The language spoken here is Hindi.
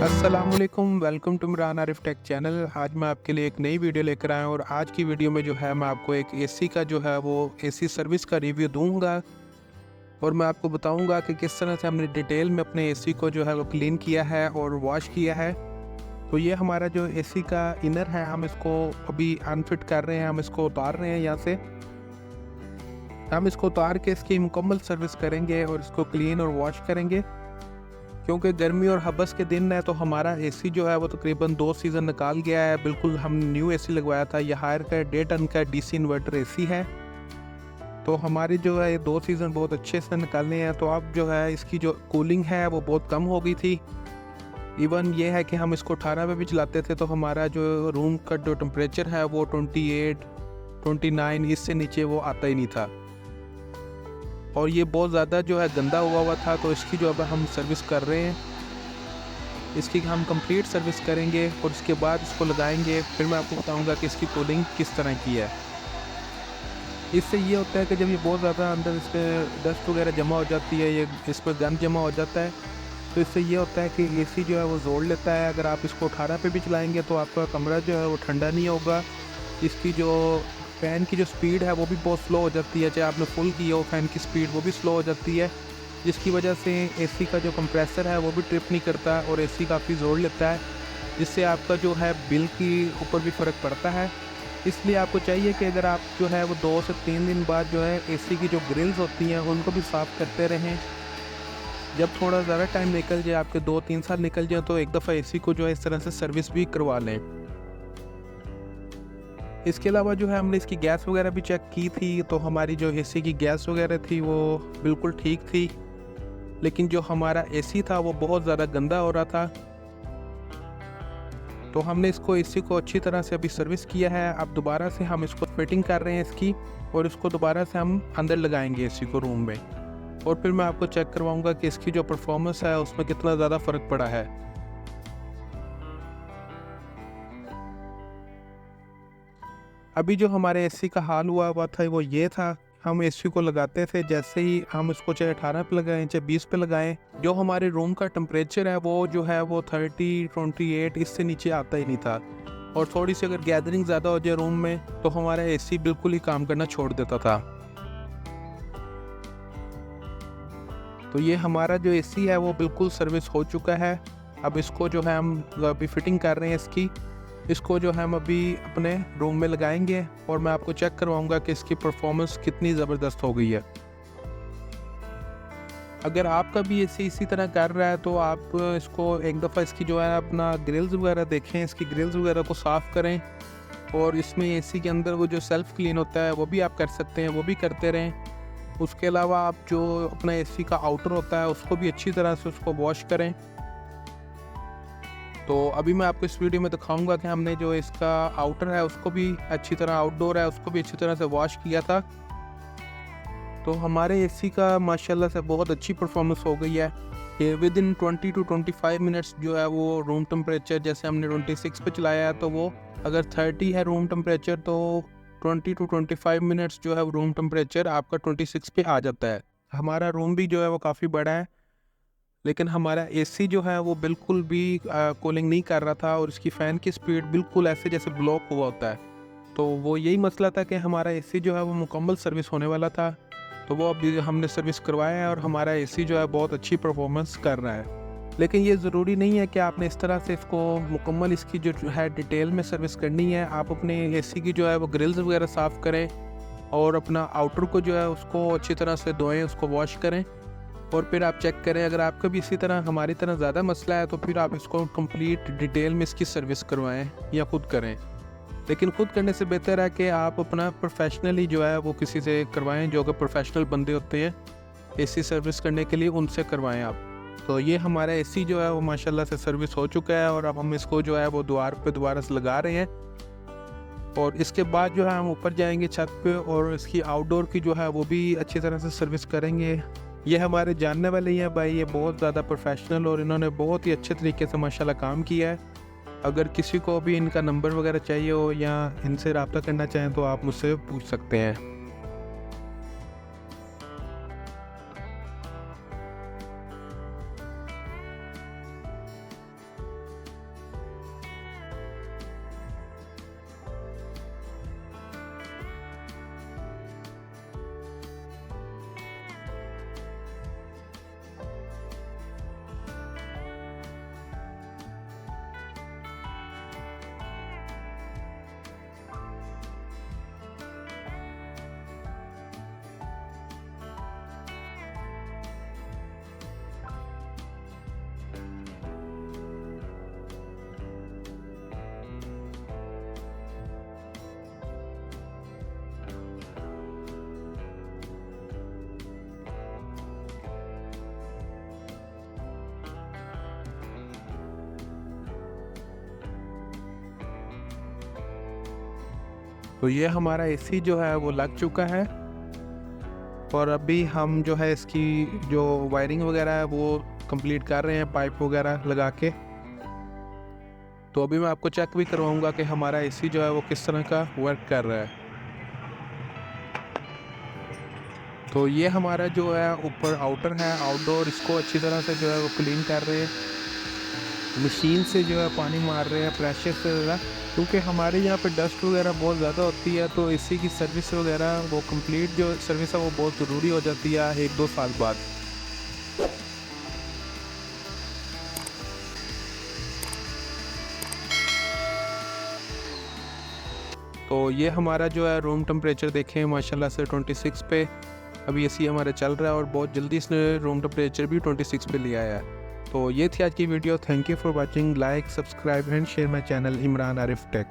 अस्सलामुअलैकुम, welcome to Imran Arif tech channel. आज मैं आपके लिए एक नई वीडियो लेकर आया हूँ और आज की वीडियो में जो है मैं आपको एक एसी का जो है वो एसी सर्विस का रिव्यू दूंगा और मैं आपको बताऊंगा कि किस तरह से हमने डिटेल में अपने एसी को जो है वो क्लीन किया है और वॉश किया है। तो ये हमारा जो एसी का इनर है, हम इसको अभी अनफिट कर रहे हैं, हम इसको उतार रहे हैं यहाँ से। हम इसको उतार के इसकी मुकम्मल सर्विस करेंगे और इसको क्लीन और वॉश करेंगे, क्योंकि गर्मी और हबस के दिन है तो हमारा एसी जो है वो तकरीबन 2 सीज़न निकाल गया है। बिल्कुल हम न्यू एसी लगवाया था, ये हायर का 1.5 टन का डीसी इन्वर्टर एसी है। तो हमारी जो है ये 2 सीज़न बहुत अच्छे से निकालने हैं। तो अब जो है इसकी जो कूलिंग है वो बहुत कम हो गई थी। इवन ये है कि हम इसको 18 पे भी चलाते थे तो हमारा जो रूम का जो टेम्परेचर है वो 28, 29 इससे नीचे वो आता ही नहीं था और ये बहुत ज़्यादा जो है गंदा हुआ था। तो इसकी जो अब हम सर्विस कर रहे हैं, इसकी हम कंप्लीट सर्विस करेंगे और इसके बाद इसको लगाएंगे। फिर मैं आपको बताऊंगा कि इसकी कूलिंग किस तरह की है। इससे ये होता है कि जब ये बहुत ज़्यादा अंदर इस पर डस्ट वगैरह जमा हो जाती है, ये इस पर गंद जमा हो जाता है, तो इससे ये होता है कि एसी जो है वो जोड़ लेता है। अगर आप इसको 18 पे भी चलाएंगे तो आपका कमरा जो है वो ठंडा नहीं होगा। इसकी जो फ़ैन की जो स्पीड है वो भी बहुत स्लो हो जाती है, चाहे आपने फुल की हो फ़ैन की स्पीड वो भी स्लो हो जाती है, जिसकी वजह से एसी का जो कंप्रेसर है वो भी ट्रिप नहीं करता और एसी काफ़ी जोड़ लेता है, जिससे आपका जो है बिल की ऊपर भी फ़र्क पड़ता है। इसलिए आपको चाहिए कि अगर आप जो है वो 2 से 3 दिन बाद जो है एसी की जो ग्रिल्स होती हैं उनको भी साफ़ करते रहें। जब थोड़ा ज़्यादा टाइम निकल जाए, आपके 2-3 साल निकल जाए, तो एक दफ़ा एसी को जो है इस तरह से सर्विस भी करवा लें। इसके अलावा जो है हमने इसकी गैस वगैरह भी चेक की थी, तो हमारी जो एसी की गैस वगैरह थी वो बिल्कुल ठीक थी, लेकिन जो हमारा एसी था वो बहुत ज़्यादा गंदा हो रहा था। तो हमने इसको एसी को अच्छी तरह से अभी सर्विस किया है। अब दोबारा से हम इसको फिटिंग कर रहे हैं इसकी, और इसको दोबारा से हम अंदर लगाएंगे एसी को रूम में, और फिर मैं आपको चेक करवाऊंगा कि इसकी जो परफॉर्मेंस है उसमें कितना ज़्यादा फ़र्क पड़ा है। अभी जो हमारे एसी का हाल हुआ था वो ये था, हम एसी को लगाते थे, जैसे ही हम इसको चाहे 18 पे लगाएं चाहे 20 पे लगाएं, जो हमारे रूम का टेम्परेचर है वो जो है वो 30, 28 इससे नीचे आता ही नहीं था। और थोड़ी सी अगर गैदरिंग ज़्यादा हो जाए रूम में तो हमारा एसी बिल्कुल ही काम करना छोड़ देता था। तो ये हमारा जो एसी है वो बिल्कुल सर्विस हो चुका है। अब इसको जो है हम अभी फिटिंग कर रहे हैं इसको जो है हम अभी अपने रूम में लगाएंगे और मैं आपको चेक करवाऊंगा कि इसकी परफॉर्मेंस कितनी ज़बरदस्त हो गई है। अगर आपका भी एसी इसी तरह कर रहा है तो आप इसको एक दफ़ा इसकी जो है अपना ग्रिल्स वगैरह देखें, इसकी ग्रिल्स वगैरह को साफ़ करें, और इसमें एसी के अंदर वो जो सेल्फ़ क्लीन होता है वो भी आप कर सकते हैं, वो भी करते रहें। उसके अलावा आप जो अपना एसी का आउटर होता है उसको भी अच्छी तरह से उसको वॉश करें। तो अभी मैं आपको इस वीडियो में दिखाऊंगा कि हमने जो इसका आउटर है उसको भी अच्छी तरह, आउटडोर है उसको भी अच्छी तरह से वॉश किया था। तो हमारे एसी का माशाल्लाह से बहुत अच्छी परफॉर्मेंस हो गई है कि विद इन 20 to 25 मिनट्स जो है वो रूम टेम्परेचर, जैसे हमने 26 पे चलाया है तो वो अगर 30 है रूम टेम्परेचर तो 20 to 25 मिनट्स जो है रूम टेम्परेचर आपका 26 पे आ जाता है। हमारा रूम भी जो है वो काफ़ी बड़ा है, लेकिन हमारा एसी जो है वो बिल्कुल भी कूलिंग नहीं कर रहा था और इसकी फ़ैन की स्पीड बिल्कुल ऐसे जैसे ब्लॉक हुआ होता है। तो वो यही मसला था कि हमारा एसी जो है वो मुकम्मल सर्विस होने वाला था, तो वो अभी हमने सर्विस करवाया है और हमारा एसी जो है बहुत अच्छी परफॉर्मेंस कर रहा है। लेकिन ये ज़रूरी नहीं है कि आपने इस तरह से इसको मुकम्मल इसकी जो है डिटेल में सर्विस करनी है। आप अपने एसी की जो है वो ग्रिल्स वगैरह साफ़ करें और अपना आउटर को जो है उसको अच्छी तरह से धोएं, उसको वॉश करें, और फिर आप चेक करें। अगर आपका भी इसी तरह हमारी तरह ज़्यादा मसला है तो फिर आप इसको कंप्लीट डिटेल में इसकी सर्विस करवाएं या खुद करें। लेकिन खुद करने से बेहतर है कि आप अपना प्रोफेशनली जो है वो किसी से करवाएं, जो कि प्रोफेशनल बंदे होते हैं एसी सर्विस करने के लिए, उनसे करवाएं आप। तो ये हमारा एसी जो है वो माशाल्लाह से सर्विस हो चुका है और अब हम इसको जो है वो द्वार पे दोबारा से लगा रहे हैं, और इसके बाद जो है हम ऊपर जाएंगे छत पे और इसकी आउटडोर की जो है वो भी अच्छी तरह से सर्विस करेंगे। ये हमारे जानने वाले ही हैं भाई, ये बहुत ज़्यादा प्रोफेशनल और इन्होंने बहुत ही अच्छे तरीके से माशाल्लाह काम किया है। अगर किसी को भी इनका नंबर वगैरह चाहिए हो या इनसे रब्ता करना चाहें तो आप मुझसे पूछ सकते हैं। तो ये हमारा एसी जो है वो लग चुका है और अभी हम जो है इसकी जो वायरिंग वगैरह है वो कंप्लीट कर रहे हैं पाइप वगैरह लगा के। तो अभी मैं आपको चेक भी करवाऊंगा कि हमारा एसी जो है वो किस तरह का वर्क कर रहा है। तो ये हमारा जो है ऊपर आउटर है, आउटडोर, इसको अच्छी तरह से जो है वो क्लीन कर रहे हैं, मशीन से जो है पानी मार रहे हैं प्रेशर से ज़्यादा, क्योंकि हमारे यहाँ पे डस्ट वगैरह बहुत ज़्यादा होती है। तो एसी की सर्विस वगैरह वो कंप्लीट जो सर्विस है वो बहुत ज़रूरी हो जाती है 1-2 साल बाद। तो ये हमारा जो है रूम टेम्परेचर देखें माशाल्लाह से 26 पे अभी एसी हमारा चल रहा है और बहुत जल्दी इसने रूम टेम्परेचर भी 26 पे ले आया है। तो ये थी आज की video. Thank you for watching. Like, subscribe and share my channel Imran Arif take.